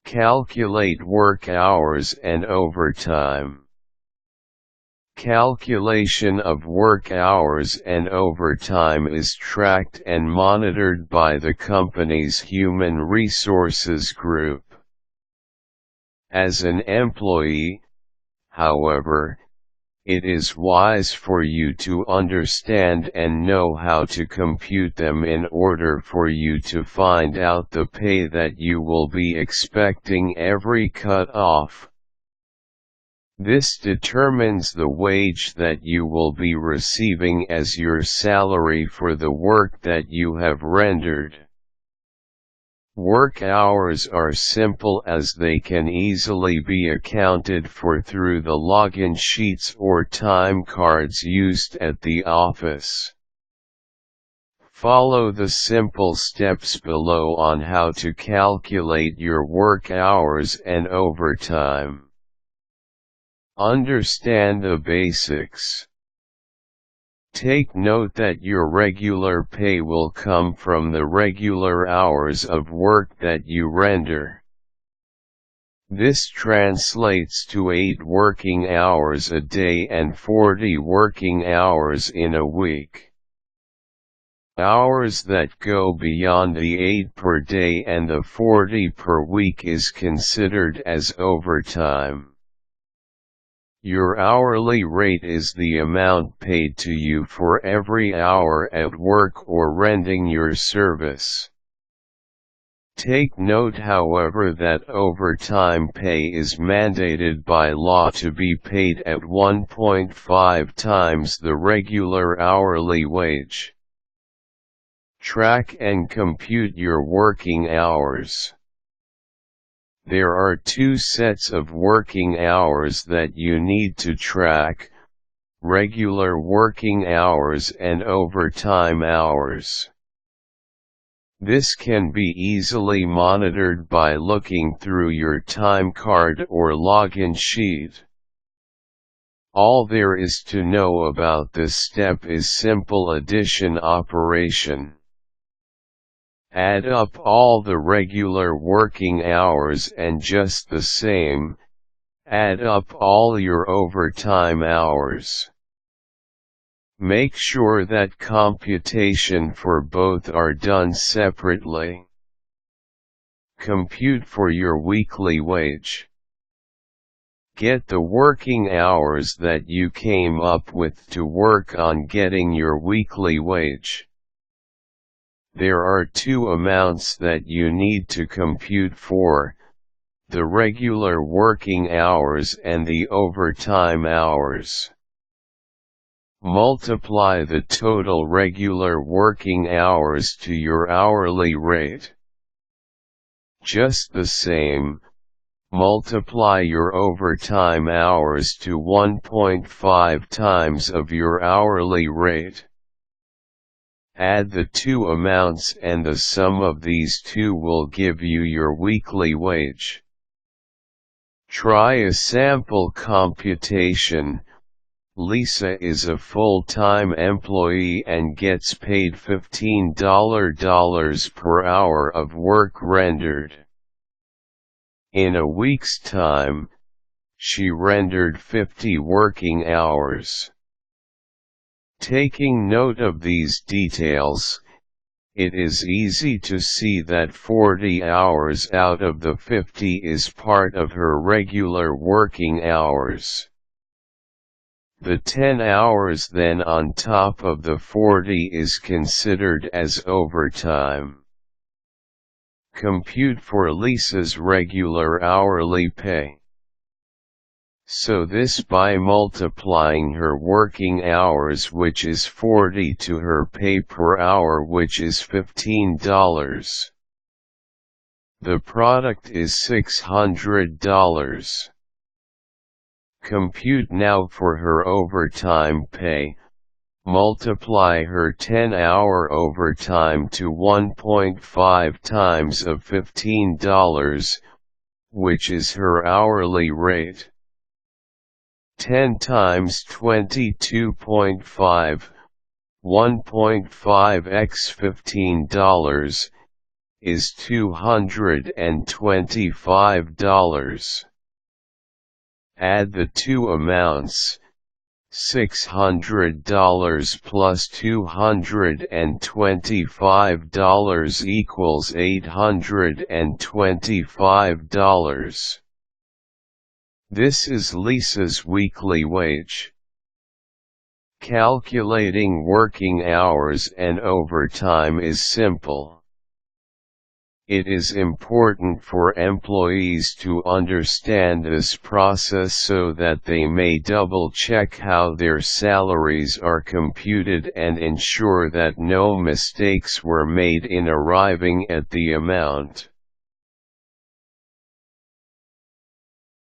Calculate work hours and overtime. Calculation of work hours and overtime is tracked and monitored by the company's Human Resources Group. As an employee, however, it is wise for you to understand and know how to compute them in order for you to find out the pay that you will be expecting every cut-off. This determines the wage that you will be receiving as your salary for the work that you have rendered. Work hours are simple as they can easily be accounted for through the login sheets or time cards used at the office. Follow the simple steps below on how to calculate your work hours and overtime. Understand the basics. Take note that your regular pay will come from the regular hours of work that you render. This translates to 8 working hours a day and 40 working hours in a week. Hours that go beyond the 8 per day and the 40 per week is considered as overtime. Your hourly rate is the amount paid to you for every hour at work or rendering your service. Take note, however, that overtime pay is mandated by law to be paid at 1.5 times the regular hourly wage. Track and compute your working hours. There are 2 sets of working hours that you need to track: regular working hours and overtime hours. This can be easily monitored by looking through your time card or login sheet. All there is to know about this step is simple addition operation. Add up all the regular working hours and just the same, add up all your overtime hours. Make sure that computation for both are done separately. Compute for your weekly wage. Get the working hours that you came up with to work on getting your weekly wage. There are 2 amounts that you need to compute for: the regular working hours and the overtime hours. Multiply the total regular working hours to your hourly rate. Just the same, multiply your overtime hours to 1.5 times of your hourly rate. Add the 2 amounts and the sum of these 2 will give you your weekly wage. Try a sample computation. Lisa is a full-time employee and gets paid $15 per hour of work rendered. In a week's time, she rendered 50 working hours. Taking note of these details, it is easy to see that 40 hours out of the 50 is part of her regular working hours. The 10 hours then on top of the 40 is considered as overtime. Compute for Lisa's regular hourly pay. So this by multiplying her working hours, which is 40, to her pay per hour, which is $15. The product is $600. Compute now for her overtime pay. Multiply her 10-hour overtime to 1.5 times of $15, which is her hourly rate. 10 times 22.5, 1.5 x $15, is $225. Add the two amounts, $600 plus $225 equals $825. This is Lisa's weekly wage. Calculating working hours and overtime is simple. It is important for employees to understand this process so that they may double-check how their salaries are computed and ensure that no mistakes were made in arriving at the amount.